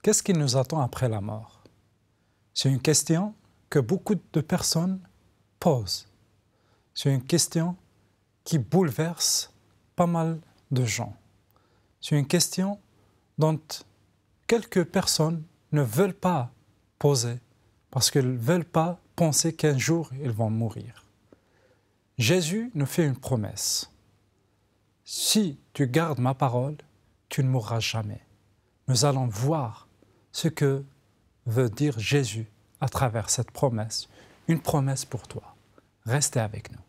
Qu'est-ce qui nous attend après la mort? C'est une question que beaucoup de personnes posent. C'est une question qui bouleverse pas mal de gens. C'est une question dont quelques personnes ne veulent pas poser parce qu'elles ne veulent pas penser qu'un jour ils vont mourir. Jésus nous fait une promesse. Si tu gardes ma parole, tu ne mourras jamais. Nous allons voir ce que veut dire Jésus à travers cette promesse. Une promesse pour toi. Restez avec nous.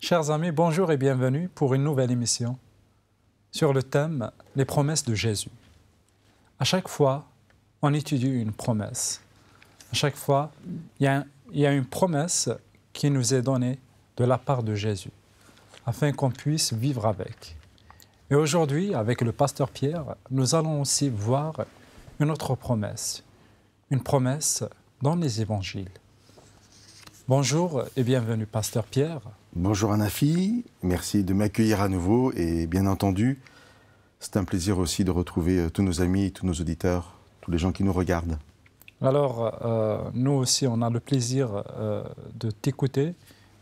Chers amis, bonjour et bienvenue pour une nouvelle émission sur le thème « Les promesses de Jésus ». À chaque fois, on étudie une promesse. À chaque fois, il y a une promesse qui nous est donnée de la part de Jésus, afin qu'on puisse vivre avec. Et aujourd'hui, avec le pasteur Pierre, nous allons aussi voir une autre promesse, une promesse dans les évangiles. Bonjour et bienvenue, pasteur Pierre. Bonjour Anafi, merci de m'accueillir à nouveau et bien entendu, c'est un plaisir aussi de retrouver tous nos amis, tous nos auditeurs, tous les gens qui nous regardent. Alors, nous aussi, on a le plaisir de t'écouter,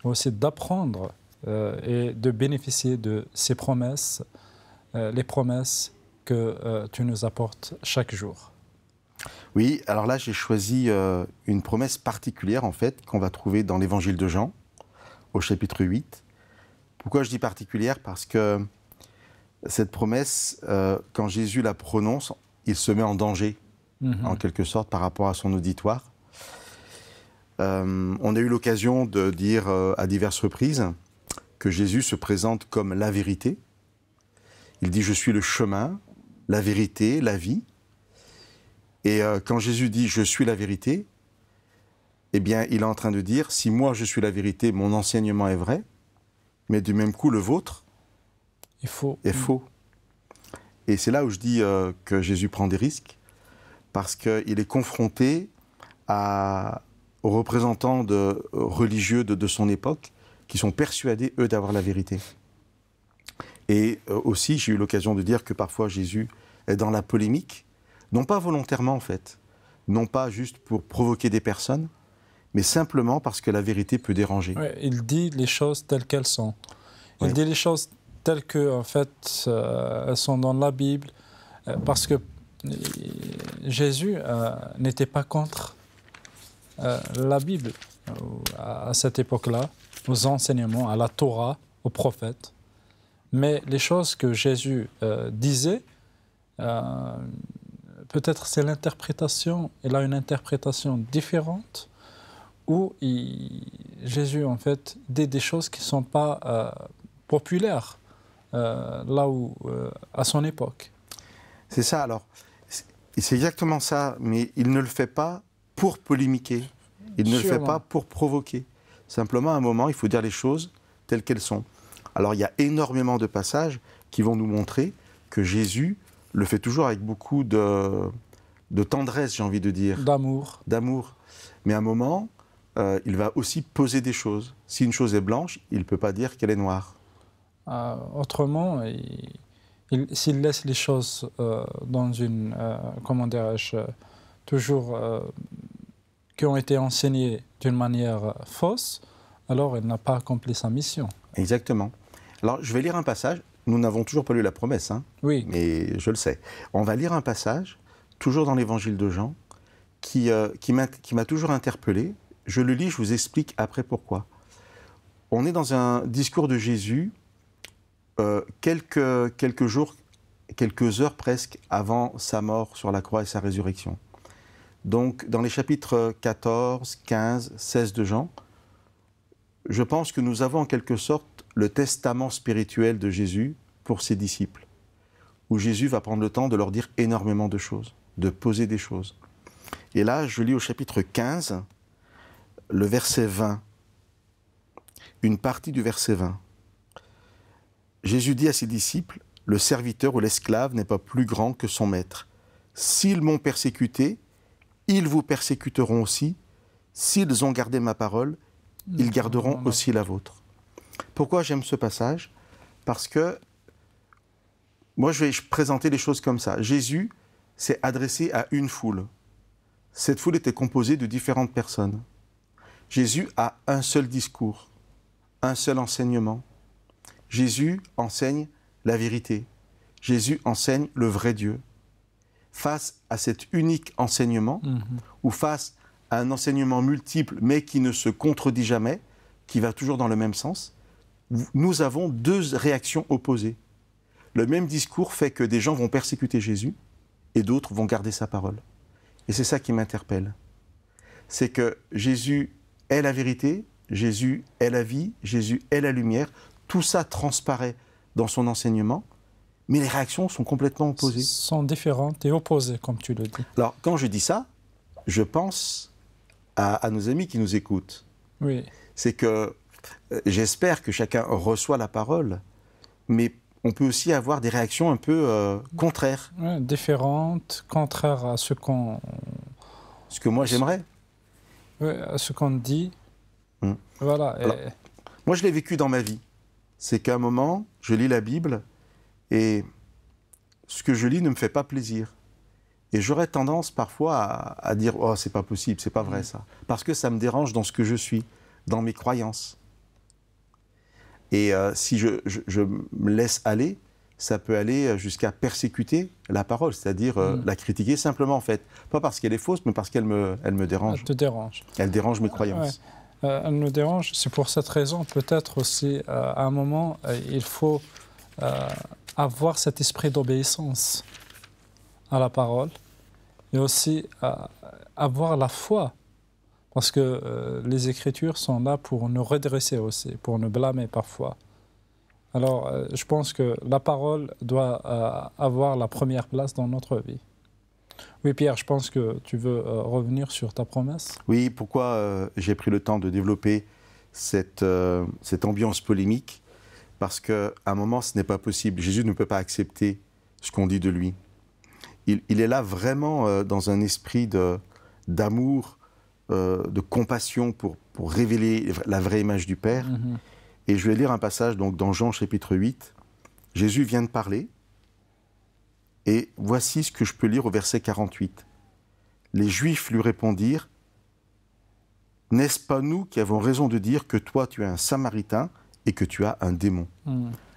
mais aussi d'apprendre et de bénéficier de ces promesses, les promesses que tu nous apportes chaque jour. Oui, alors là, j'ai choisi une promesse particulière, en fait, qu'on va trouver dans l'évangile de Jean, au chapitre 8. Pourquoi je dis particulière? Parce que cette promesse, quand Jésus la prononce, il se met en danger, en quelque sorte, par rapport à son auditoire. On a eu l'occasion de dire à diverses reprises que Jésus se présente comme la vérité. Il dit « Je suis le chemin, la vérité, la vie ». Et quand Jésus dit « Je suis la vérité », eh bien, il est en train de dire « Si moi je suis la vérité, mon enseignement est vrai, mais du même coup, le vôtre est faux. » Et c'est là où je dis que Jésus prend des risques, parce qu'il est confronté aux représentants religieux de son époque, qui sont persuadés, eux, d'avoir la vérité. Et aussi, j'ai eu l'occasion de dire que parfois Jésus est dans la polémique, non pas volontairement en fait, non pas juste pour provoquer des personnes, mais simplement parce que la vérité peut déranger. Ouais, il dit les choses telles qu'elles sont. Il dit les choses telles que, en fait, elles sont dans la Bible, parce que Jésus n'était pas contre la Bible à cette époque-là, aux enseignements, à la Torah, aux prophètes. Mais les choses que Jésus disait, peut-être c'est l'interprétation, il a une interprétation différente, où Jésus, en fait, dit des choses qui ne sont pas populaires là où, à son époque. C'est ça, alors, c'est exactement ça, mais il ne le fait pas pour polémiquer, il ne le fait pas pour provoquer. Simplement, à un moment, il faut dire les choses telles qu'elles sont. Alors, il y a énormément de passages qui vont nous montrer que Jésus le fait toujours avec beaucoup de tendresse, j'ai envie de dire. D'amour. D'amour. Mais à un moment, il va aussi poser des choses. Si une chose est blanche, il ne peut pas dire qu'elle est noire. Autrement, s'il laisse les choses dans une, comment dirais-je, toujours qui ont été enseignées d'une manière fausse, alors il n'a pas accompli sa mission. Exactement. Alors, je vais lire un passage. Nous n'avons toujours pas lu la promesse, hein, oui. Mais je le sais. On va lire un passage, toujours dans l'évangile de Jean, qui m'a toujours interpellé. Je le lis, je vous explique après pourquoi. On est dans un discours de Jésus, quelques jours, quelques heures presque avant sa mort sur la croix et sa résurrection. Donc, dans les chapitres 14, 15, 16 de Jean, je pense que nous avons en quelque sorte le testament spirituel de Jésus pour ses disciples, où Jésus va prendre le temps de leur dire énormément de choses, de poser des choses. Et là, je lis au chapitre 15, le verset 20, une partie du verset 20. Jésus dit à ses disciples, « Le serviteur ou l'esclave n'est pas plus grand que son maître. S'ils m'ont persécuté, ils vous persécuteront aussi. S'ils ont gardé ma parole, ils garderont aussi la vôtre. » Pourquoi j'aime ce passage? Parce que moi, je vais présenter les choses comme ça. Jésus s'est adressé à une foule. Cette foule était composée de différentes personnes. Jésus a un seul discours, un seul enseignement. Jésus enseigne la vérité. Jésus enseigne le vrai Dieu. Face à cet unique enseignement, ou face à un enseignement multiple, mais qui ne se contredit jamais, qui va toujours dans le même sens, nous avons deux réactions opposées. Le même discours fait que des gens vont persécuter Jésus et d'autres vont garder sa parole. Et c'est ça qui m'interpelle. C'est que Jésus est la vérité, Jésus est la vie, Jésus est la lumière. Tout ça transparaît dans son enseignement, mais les réactions sont complètement opposées. Sont différentes et opposées, comme tu le dis. Alors, quand je dis ça, je pense à nos amis qui nous écoutent. Oui. C'est que j'espère que chacun reçoit la parole, mais on peut aussi avoir des réactions un peu contraires. Ouais, différentes, contraires à ce qu'on... Ce que moi j'aimerais. Oui, à ce qu'on dit. Voilà. Alors, moi je l'ai vécu dans ma vie. C'est qu'à un moment, je lis la Bible et ce que je lis ne me fait pas plaisir. Et j'aurais tendance parfois à dire « Oh, c'est pas possible, c'est pas vrai ça ». Parce que ça me dérange dans ce que je suis, dans mes croyances. Et si je me laisse aller, ça peut aller jusqu'à persécuter la parole, c'est-à-dire la critiquer simplement en fait. Pas parce qu'elle est fausse, mais parce qu'elle me dérange. Elle te dérange. Elle dérange mes croyances. Ouais. Elle nous dérange. C'est pour cette raison, peut-être aussi, à un moment, il faut avoir cet esprit d'obéissance à la parole et aussi avoir la foi. Parce que les Écritures sont là pour nous redresser aussi, pour nous blâmer parfois. Alors, je pense que la parole doit avoir la première place dans notre vie. Oui, Pierre, je pense que tu veux revenir sur ta promesse. Oui, pourquoi j'ai pris le temps de développer cette ambiance polémique? Parce qu'à un moment, ce n'est pas possible. Jésus ne peut pas accepter ce qu'on dit de lui. Il est là vraiment dans un esprit d'amour, de compassion pour révéler la vraie image du Père. Et je vais lire un passage donc, dans Jean chapitre 8. Jésus vient de parler. Et voici ce que je peux lire au verset 48. Les Juifs lui répondirent, « N'est-ce pas nous qui avons raison de dire que toi tu es un Samaritain et que tu as un démon ?»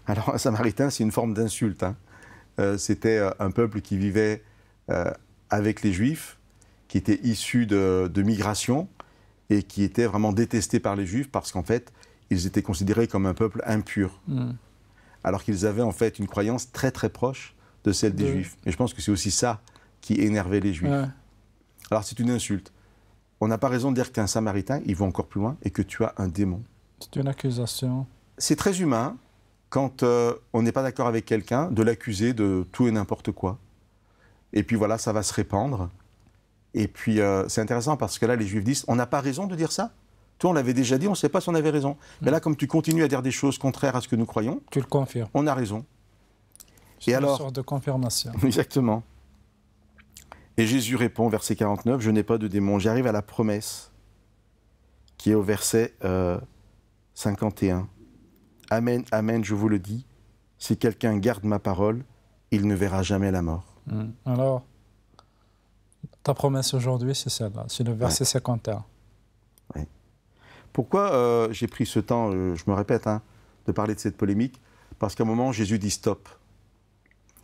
Alors un Samaritain, c'est une forme d'insulte. C'était un peuple qui vivait avec les Juifs, qui était issu de migration et qui était vraiment détesté par les Juifs parce qu'en fait, ils étaient considérés comme un peuple impur. Alors qu'ils avaient en fait une croyance très très proche de celle des Juifs. Et je pense que c'est aussi ça qui énervait les Juifs. Ouais. Alors c'est une insulte. On n'a pas raison de dire que tu es un Samaritain, il va encore plus loin, et que tu as un démon. C'est une accusation. C'est très humain, quand on n'est pas d'accord avec quelqu'un, de l'accuser de tout et n'importe quoi. Et puis voilà, ça va se répandre. Et puis c'est intéressant parce que là, les Juifs disent, on n'a pas raison de dire ça. Toi, on l'avait déjà dit, on ne sait pas si on avait raison. Mais là, comme tu continues à dire des choses contraires à ce que nous croyons, tu le confirmes. On a raison. C'est une sorte de confirmation. Exactement. Et Jésus répond, verset 49, « Je n'ai pas de démon. » J'arrive à la promesse qui est au verset 51. « Amen, amen, je vous le dis, si quelqu'un garde ma parole, il ne verra jamais la mort. » Alors, ta promesse aujourd'hui, c'est celle-là, c'est le verset 51. Ouais. Pourquoi j'ai pris ce temps, je me répète, de parler de cette polémique? Parce qu'à un moment, Jésus dit stop.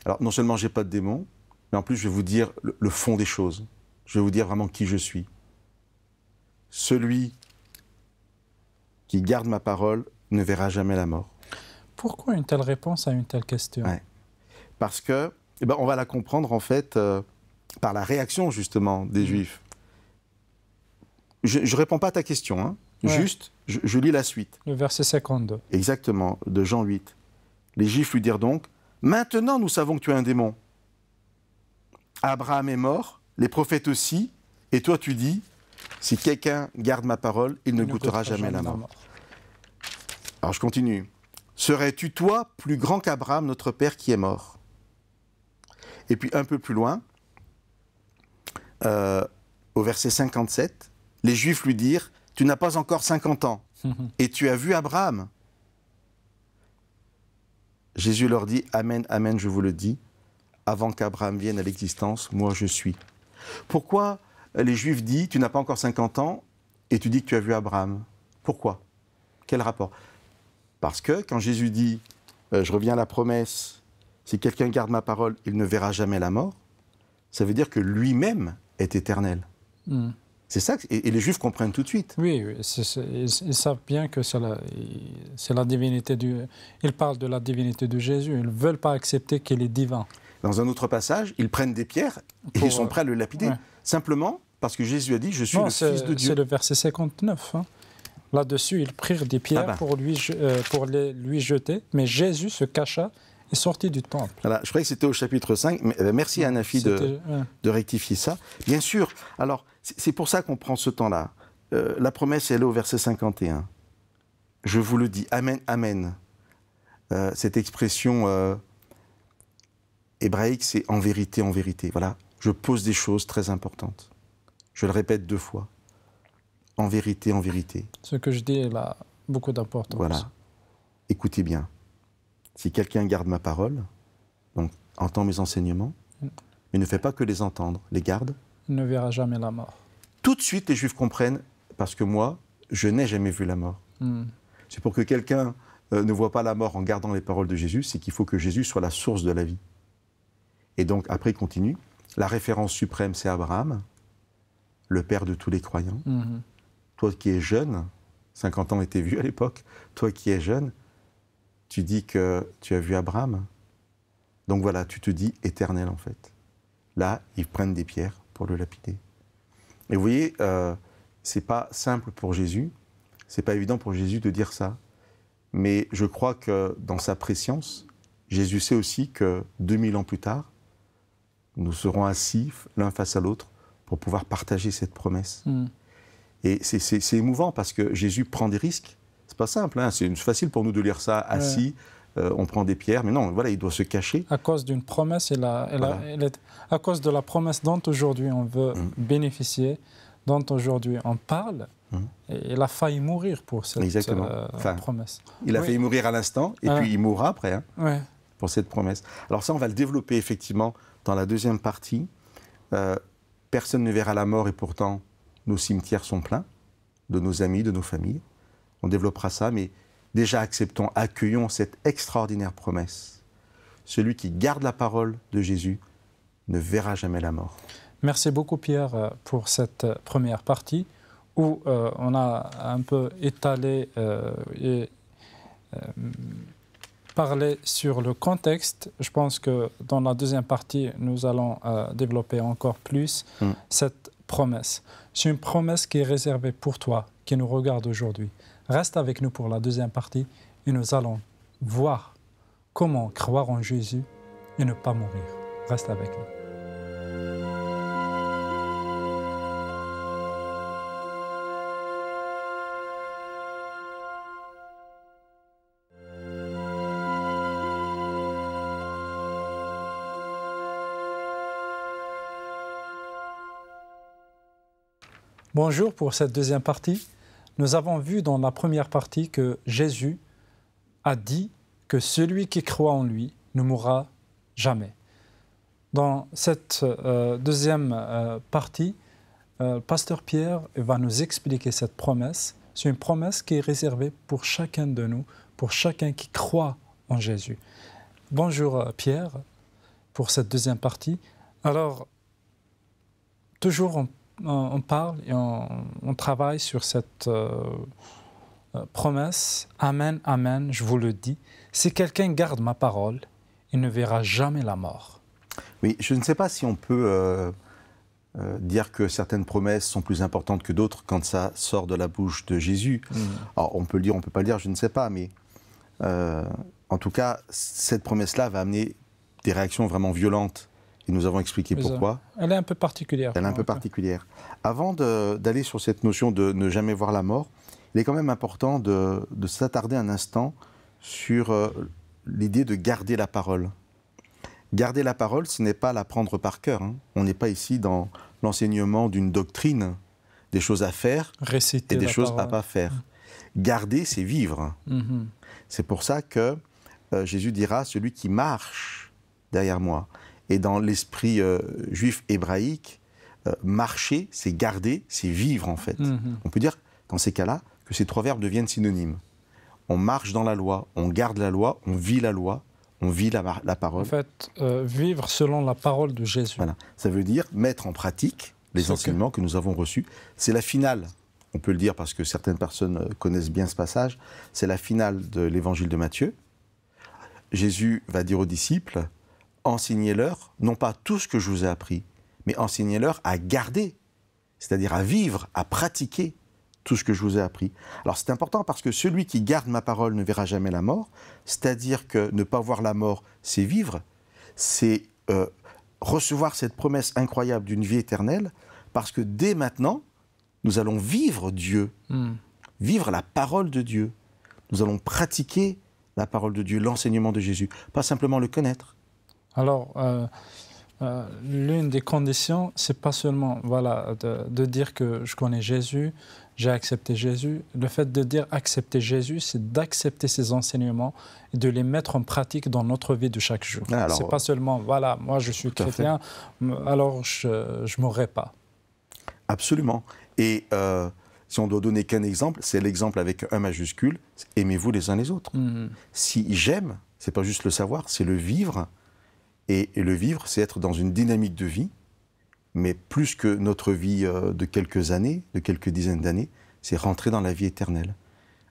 Alors, non seulement je n'ai pas de démon, mais en plus, je vais vous dire le fond des choses. Je vais vous dire vraiment qui je suis. Celui qui garde ma parole ne verra jamais la mort. Pourquoi une telle réponse à une telle question? Parce que, on va la comprendre en fait par la réaction justement des Juifs. Je ne réponds pas à ta question, juste je lis la suite. Le verset 52. Exactement, de Jean 8. Les Juifs lui dirent donc, « Maintenant nous savons que tu es un démon. Abraham est mort, les prophètes aussi, et toi tu dis, Si quelqu'un garde ma parole, il ne goûtera jamais la mort. Alors je continue. Serais-tu toi plus grand qu'Abraham, notre père qui est mort? Et puis un peu plus loin, au verset 57, les Juifs lui dirent, tu n'as pas encore 50 ans et tu as vu Abraham? Jésus leur dit, amen, amen, je vous le dis, avant qu'Abraham vienne à l'existence, moi je suis. Pourquoi les Juifs disent, tu n'as pas encore 50 ans et tu dis que tu as vu Abraham? Pourquoi? Quel rapport? Parce que quand Jésus dit, je reviens à la promesse, si quelqu'un garde ma parole, il ne verra jamais la mort, ça veut dire que lui-même est éternel. C'est ça, et les Juifs comprennent tout de suite. Oui, oui, ils savent bien que c'est la divinité du... Ils parlent de la divinité de Jésus, ils ne veulent pas accepter qu'il est divin. Dans un autre passage, ils prennent des pierres et ils sont prêts à le lapider. Ouais. Simplement parce que Jésus a dit, je suis le Fils de Dieu. C'est le verset 59. Hein. Là-dessus, ils prirent des pierres pour lui jeter, mais Jésus se cacha et sortit du temple. Voilà, je croyais que c'était au chapitre 5. Mais, merci à Anafi de rectifier ça. Bien sûr, alors c'est pour ça qu'on prend ce temps-là. La promesse, elle est au verset 51. Je vous le dis, amen, amen. Cette expression hébraïque, c'est en vérité, en vérité. Voilà, je pose des choses très importantes. Je le répète 2 fois. En vérité, en vérité. Ce que je dis a beaucoup d'importance. Voilà. Écoutez bien. Si quelqu'un garde ma parole, donc entend mes enseignements, mais ne fait pas que les entendre, les garde, il ne verra jamais la mort. Tout de suite, les Juifs comprennent, parce que moi, je n'ai jamais vu la mort. C'est pour que quelqu'un ne voit pas la mort en gardant les paroles de Jésus, c'est qu'il faut que Jésus soit la source de la vie. Et donc, après, il continue. La référence suprême, c'est Abraham, le père de tous les croyants. Toi qui es jeune, 50 ans étaient vieux à l'époque, toi qui es jeune, tu dis que tu as vu Abraham. Donc voilà, tu te dis éternel en fait. Là, ils prennent des pierres pour le lapider. Et vous voyez, c'est pas simple pour Jésus, c'est pas évident pour Jésus de dire ça. Mais je crois que dans sa préscience, Jésus sait aussi que 2000 ans plus tard, nous serons assis l'un face à l'autre pour pouvoir partager cette promesse. Et c'est émouvant parce que Jésus prend des risques. C'est pas simple, hein, c'est facile pour nous de lire ça assis, on prend des pierres, mais non, voilà, il doit se cacher. À cause d'une promesse, à cause de la promesse dont aujourd'hui on veut bénéficier, dont aujourd'hui on parle, et il a failli mourir pour cette promesse. Il a failli mourir à l'instant, et puis il mourra après, pour cette promesse. Alors ça, on va le développer effectivement dans la deuxième partie. Personne ne verra la mort, et pourtant, nos cimetières sont pleins, de nos amis, de nos familles. On développera ça, mais déjà acceptons, accueillons cette extraordinaire promesse. Celui qui garde la parole de Jésus ne verra jamais la mort. Merci beaucoup Pierre pour cette première partie où on a un peu étalé et parlé sur le contexte. Je pense que dans la deuxième partie, nous allons développer encore plus cette promesse. C'est une promesse qui est réservée pour toi, qui nous regarde aujourd'hui. Reste avec nous pour la deuxième partie et nous allons voir comment croire en Jésus et ne pas mourir. Reste avec nous. Bonjour pour cette deuxième partie. Nous avons vu dans la première partie que Jésus a dit que celui qui croit en lui ne mourra jamais. Dans cette deuxième partie, Pasteur Pierre va nous expliquer cette promesse. C'est une promesse qui est réservée pour chacun de nous, pour chacun qui croit en Jésus. Bonjour Pierre, pour cette deuxième partie. Alors, toujours on parle et on travaille sur cette promesse. Amen, amen, je vous le dis. Si quelqu'un garde ma parole, il ne verra jamais la mort. Oui, je ne sais pas si on peut dire que certaines promesses sont plus importantes que d'autres quand ça sort de la bouche de Jésus. Alors, on peut le dire, on ne peut pas le dire, je ne sais pas, mais en tout cas, cette promesse-là va amener des réactions vraiment violentes et nous avons expliqué pourquoi. Elle est un peu particulière. Elle est un peu particulière. Avant d'aller sur cette notion de ne jamais voir la mort, il est quand même important de s'attarder un instant sur l'idée de garder la parole. Garder la parole, ce n'est pas la prendre par cœur. Hein. On n'est pas ici dans l'enseignement d'une doctrine, des choses à faire Réciter et des choses parole. à pas faire. Garder, c'est vivre. C'est pour ça que Jésus dira, celui qui marche derrière moi. Et dans l'esprit juif hébraïque, marcher, c'est garder, c'est vivre en fait. On peut dire, dans ces cas-là, que ces trois verbes deviennent synonymes. On marche dans la loi, on garde la loi, on vit la loi, on vit la parole. En fait, vivre selon la parole de Jésus. Voilà. Ça veut dire mettre en pratique les enseignements que nous avons reçus. C'est la finale, on peut le dire parce que certaines personnes connaissent bien ce passage, c'est la finale de l'évangile de Matthieu. Jésus va dire aux disciples, enseignez-leur, non pas tout ce que je vous ai appris, mais enseignez-leur à garder, c'est-à-dire à vivre, à pratiquer tout ce que je vous ai appris. Alors c'est important parce que celui qui garde ma parole ne verra jamais la mort, c'est-à-dire que ne pas voir la mort, c'est vivre, c'est recevoir cette promesse incroyable d'une vie éternelle, parce que dès maintenant, nous allons vivre Dieu, vivre la parole de Dieu. Nous allons pratiquer la parole de Dieu, l'enseignement de Jésus, pas simplement le connaître. Alors, l'une des conditions, c'est pas seulement de dire que je connais Jésus, j'ai accepté Jésus. Le fait de dire accepter Jésus, c'est d'accepter ses enseignements et de les mettre en pratique dans notre vie de chaque jour. C'est pas seulement, voilà, moi je suis chrétien, alors je mourrai pas. Absolument. Et si on doit donner qu'un exemple, c'est l'exemple avec un majuscule, aimez-vous les uns les autres. Si j'aime, c'est pas juste le savoir, c'est le vivre. Et le vivre, c'est être dans une dynamique de vie, mais plus que notre vie de quelques années, de quelques dizaines d'années, c'est rentrer dans la vie éternelle.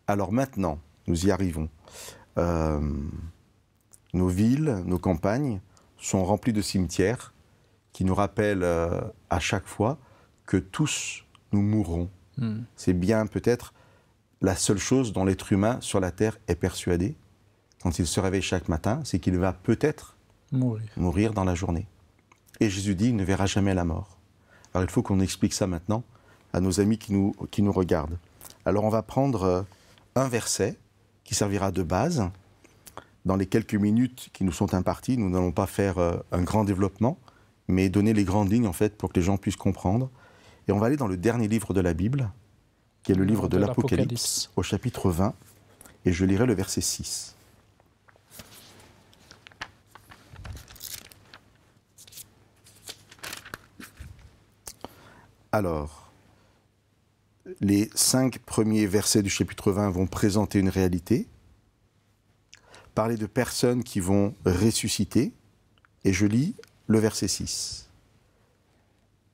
Alors maintenant, nous y arrivons. Nos villes, nos campagnes sont remplies de cimetières qui nous rappellent à chaque fois que tous nous mourrons. C'est bien peut-être la seule chose dont l'être humain sur la terre est persuadé quand il se réveille chaque matin, c'est qu'il va peut-être mourir dans la journée. Et Jésus dit, il ne verra jamais la mort. Alors il faut qu'on explique ça maintenant à nos amis qui nous regardent. Alors on va prendre un verset qui servira de base. Dans les quelques minutes qui nous sont imparties, nous n'allons pas faire un grand développement, mais donner les grandes lignes en fait pour que les gens puissent comprendre. Et on va aller dans le dernier livre de la Bible, qui est le livre de l'Apocalypse, au chapitre 20, et je lirai le verset 6. Alors, les 5 premiers versets du chapitre 20 vont présenter une réalité, parler de personnes qui vont ressusciter, et je lis le verset 6.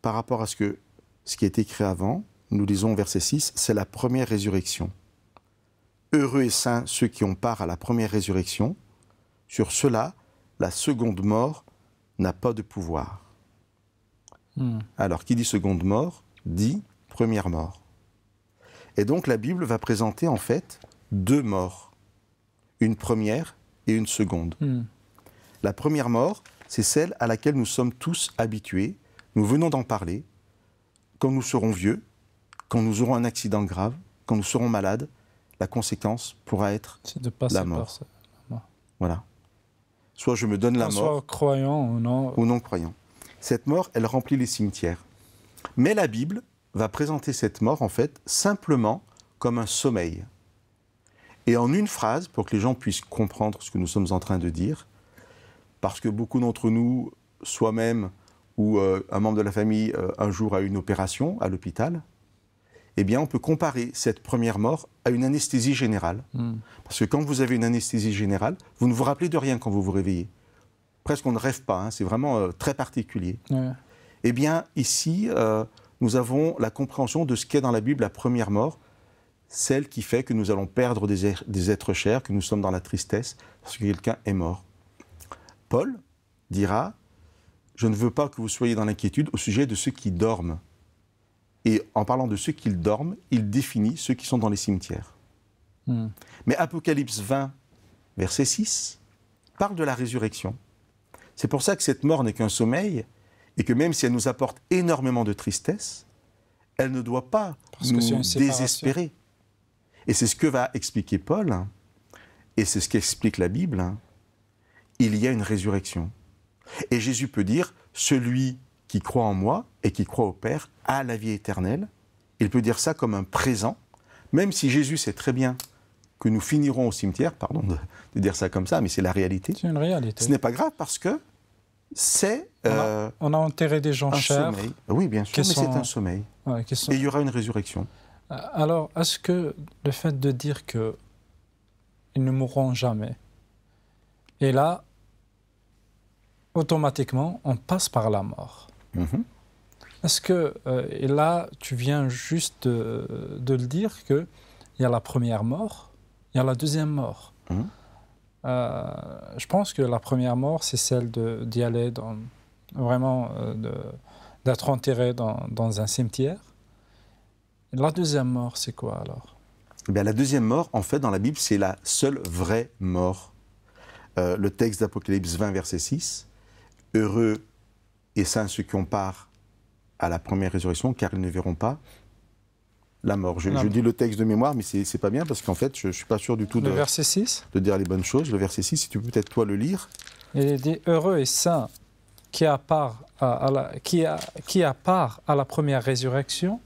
Par rapport à ce qui est écrit avant, nous lisons verset 6, c'est la première résurrection. Heureux et saints ceux qui ont part à la première résurrection, sur ceux-là, la seconde mort n'a pas de pouvoir. Alors, qui dit seconde mort, dit première mort. Et donc, la Bible va présenter en fait 2 morts. Une première et une seconde. La première mort, c'est celle à laquelle nous sommes tous habitués. Nous venons d'en parler. Quand nous serons vieux, quand nous aurons un accident grave, quand nous serons malades, la conséquence pourra être la mort. Voilà. Soit je me donne la mort, soit croyant ou non croyant. Cette mort, elle remplit les cimetières. Mais la Bible va présenter cette mort, en fait, simplement comme un sommeil. Et en une phrase, pour que les gens puissent comprendre ce que nous sommes en train de dire, parce que beaucoup d'entre nous, soi-même ou un membre de la famille, un jour a eu une opération à l'hôpital, eh bien, on peut comparer cette première mort à une anesthésie générale. Parce que quand vous avez une anesthésie générale, vous ne vous rappelez de rien quand vous vous réveillez. Presque on ne rêve pas, hein, c'est vraiment très particulier. Eh bien, ici, nous avons la compréhension de ce qu'est dans la Bible la première mort, celle qui fait que nous allons perdre des êtres chers, que nous sommes dans la tristesse, parce que quelqu'un est mort. Paul dira, je ne veux pas que vous soyez dans l'inquiétude au sujet de ceux qui dorment. Et en parlant de ceux qui dorment, il définit ceux qui sont dans les cimetières. Mais Apocalypse 20, verset 6, parle de la résurrection. C'est pour ça que cette mort n'est qu'un sommeil, et que même si elle nous apporte énormément de tristesse, elle ne doit pas nous désespérer. Et c'est ce que va expliquer Paul, et c'est ce qu'explique la Bible. Il y a une résurrection. Et Jésus peut dire, celui qui croit en moi et qui croit au Père a la vie éternelle. Il peut dire ça comme un présent, même si Jésus sait très bien que nous finirons au cimetière, pardon de dire ça comme ça, mais c'est la réalité. C'est une réalité. Ce n'est pas grave parce que c'est... on a enterré des gens chers. Sommeil. Oui, bien sûr, mais c'est un sommeil. Ouais, et il y aura une résurrection. Alors, est-ce que le fait de dire qu'ils ne mourront jamais, et là, automatiquement, on passe par la mort. Est-ce que, et là, tu viens juste de le dire, qu'il y a la première mort, il y a la deuxième mort. Je pense que la première mort, c'est celle d'y aller, d'être enterré dans un cimetière. Et la deuxième mort, c'est quoi alors? Eh bien, la deuxième mort, en fait, dans la Bible, c'est la seule vraie mort. Le texte d'Apocalypse 20, verset 6. « Heureux et saints ceux qui ont part à la première résurrection, car ils ne verront pas la mort. » Je dis le texte de mémoire, mais c'est pas bien, parce qu'en fait, je ne suis pas sûr du tout le verset 6 de dire les bonnes choses. Le verset 6, si tu peux peut-être toi le lire. Il dit « Heureux et saints qui a part à la première résurrection,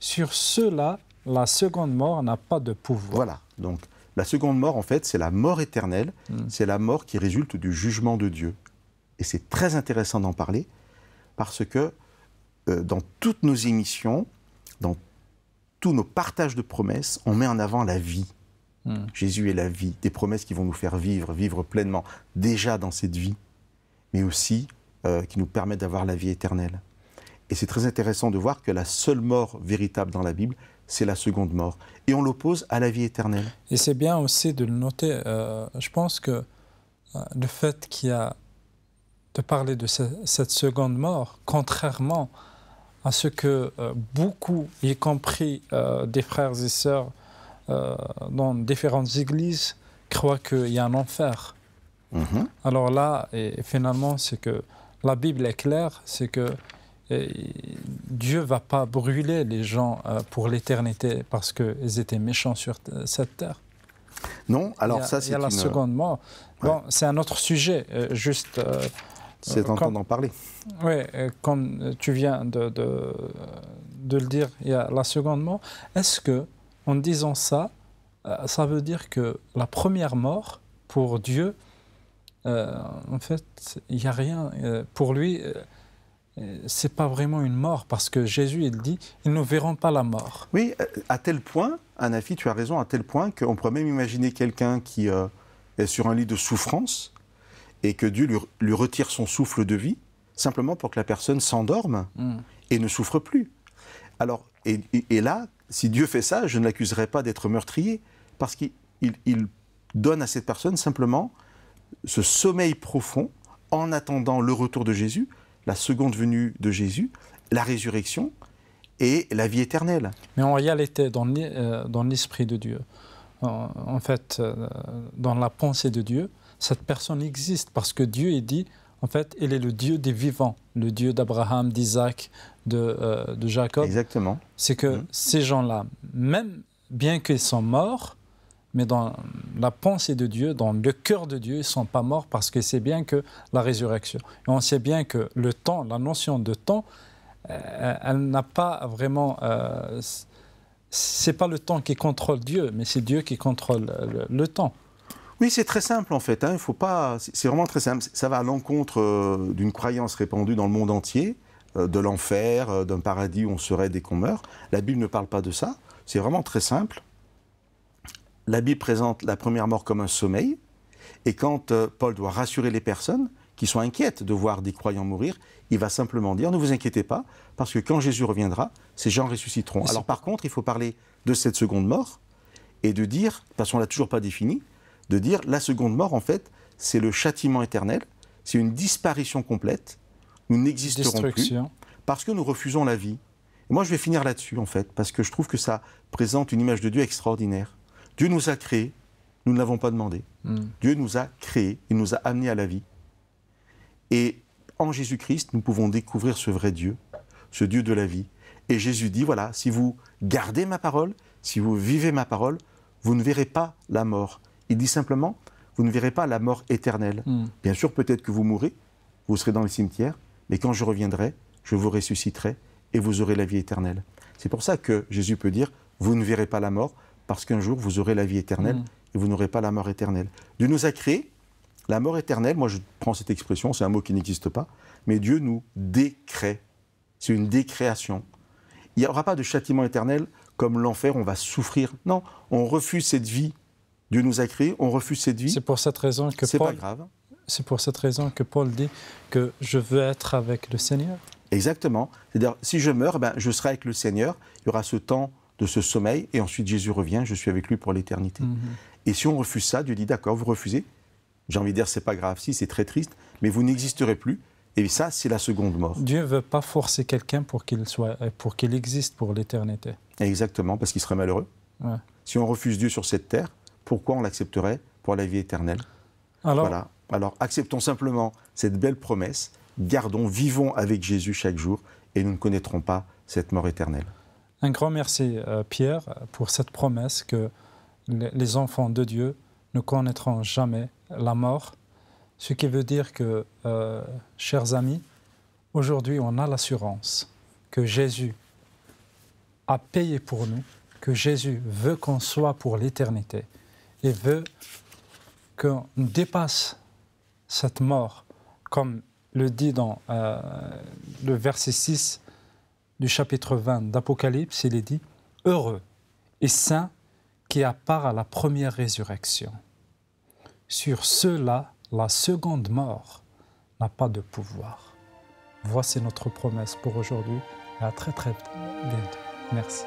sur ceux-là, la seconde mort n'a pas de pouvoir. » Voilà, donc la seconde mort, en fait, c'est la mort éternelle, c'est la mort qui résulte du jugement de Dieu. Et c'est très intéressant d'en parler, parce que dans toutes nos émissions, dans tous nos partages de promesses, on met en avant la vie. Jésus est la vie, des promesses qui vont nous faire vivre pleinement, déjà dans cette vie, mais aussi qui nous permettent d'avoir la vie éternelle. Et c'est très intéressant de voir que la seule mort véritable dans la Bible, c'est la seconde mort. Et on l'oppose à la vie éternelle. Et c'est bien aussi de le noter. Je pense que le fait qu'il y a de parler de cette seconde mort, contrairement à ce que beaucoup, y compris des frères et sœurs dans différentes églises, croient qu'il y a un enfer. Alors là, et finalement, c'est que la Bible est claire, c'est que Dieu ne va pas brûler les gens pour l'éternité parce qu'ils étaient méchants sur cette terre. Non, alors ça c'est il y a la seconde mort. Bon, c'est un autre sujet, juste... c'est tentant d'en parler. Oui, comme tu viens de le dire, il y a la seconde mort. Est-ce que, en disant ça, ça veut dire que la première mort, pour Dieu, en fait, il n'y a rien. Pour lui, ce n'est pas vraiment une mort, parce que Jésus, il dit, ils ne verront pas la mort. Oui, à tel point, Anafi, tu as raison, à tel point qu'on pourrait même imaginer quelqu'un qui est sur un lit de souffrance, et que Dieu lui retire son souffle de vie, simplement pour que la personne s'endorme et ne souffre plus. Alors, et là, si Dieu fait ça, je ne l'accuserai pas d'être meurtrier, parce qu'il donne à cette personne simplement ce sommeil profond, en attendant le retour de Jésus, la seconde venue de Jésus, la résurrection et la vie éternelle. Mais en réalité, dans l'esprit de Dieu, en fait, dans la pensée de Dieu, cette personne existe parce que Dieu, il dit, en fait, il est le Dieu des vivants, le Dieu d'Abraham, d'Isaac, de Jacob. Exactement. C'est que ces gens-là, même bien qu'ils sont morts, mais dans la pensée de Dieu, dans le cœur de Dieu, ils ne sont pas morts parce que c'est bien que la résurrection. Et on sait bien que le temps, la notion de temps, elle n'a pas vraiment... ce n'est pas le temps qui contrôle Dieu, mais c'est Dieu qui contrôle le temps. Oui, c'est très simple en fait. Il faut pas. C'est vraiment très simple. Ça va à l'encontre d'une croyance répandue dans le monde entier, de l'enfer, d'un paradis où on serait dès qu'on meurt. La Bible ne parle pas de ça. C'est vraiment très simple. La Bible présente la première mort comme un sommeil. Et quand Paul doit rassurer les personnes qui sont inquiètes de voir des croyants mourir, il va simplement dire, ne vous inquiétez pas, parce que quand Jésus reviendra, ces gens ressusciteront. Alors par contre, il faut parler de cette seconde mort et de dire, parce qu'on ne l'a toujours pas défini, de dire la seconde mort, en fait, c'est le châtiment éternel, c'est une disparition complète, nous n'existerons plus, parce que nous refusons la vie. Et moi, je vais finir là-dessus, en fait, parce que je trouve que ça présente une image de Dieu extraordinaire. Dieu nous a créés, nous ne l'avons pas demandé. Dieu nous a créés, il nous a amenés à la vie. Et en Jésus-Christ, nous pouvons découvrir ce vrai Dieu, ce Dieu de la vie. Et Jésus dit, voilà, si vous gardez ma parole, si vous vivez ma parole, vous ne verrez pas la mort. Il dit simplement, vous ne verrez pas la mort éternelle. Bien sûr, peut-être que vous mourrez, vous serez dans le cimetière, mais quand je reviendrai, je vous ressusciterai et vous aurez la vie éternelle. C'est pour ça que Jésus peut dire, vous ne verrez pas la mort, parce qu'un jour, vous aurez la vie éternelle et vous n'aurez pas la mort éternelle. Dieu nous a créés, la mort éternelle, moi je prends cette expression, c'est un mot qui n'existe pas, mais Dieu nous décrée. C'est une décréation. Il n'y aura pas de châtiment éternel comme l'enfer, on va souffrir. Non, on refuse cette vie. Dieu nous a créés, on refuse cette vie. C'est pour cette raison que c'est pas grave. C'est pour cette raison que Paul dit que je veux être avec le Seigneur. Exactement. C'est-à-dire, si je meurs, je serai avec le Seigneur. Il y aura ce temps de ce sommeil, et ensuite Jésus revient, je suis avec lui pour l'éternité. Et si on refuse ça, Dieu dit, d'accord, vous refusez. J'ai envie de dire, c'est pas grave, si, c'est très triste, mais vous n'existerez plus. Et ça, c'est la seconde mort. Dieu ne veut pas forcer quelqu'un pour qu'il existe pour l'éternité. Exactement, parce qu'il serait malheureux. Ouais. Si on refuse Dieu sur cette terre, pourquoi on l'accepterait pour la vie éternelle? Voilà. Alors, acceptons simplement cette belle promesse, gardons, vivons avec Jésus chaque jour, et nous ne connaîtrons pas cette mort éternelle. Un grand merci, Pierre, pour cette promesse que les enfants de Dieu ne connaîtront jamais la mort. Ce qui veut dire que, chers amis, aujourd'hui, on a l'assurance que Jésus a payé pour nous, que Jésus veut qu'on soit pour l'éternité et veut qu'on dépasse cette mort, comme le dit dans le verset 6 du chapitre 20 d'Apocalypse, il est dit « Heureux et saints qui a part à la première résurrection. Sur ceux-là, la seconde mort n'a pas de pouvoir. » Voici notre promesse pour aujourd'hui et à très très bientôt. Merci.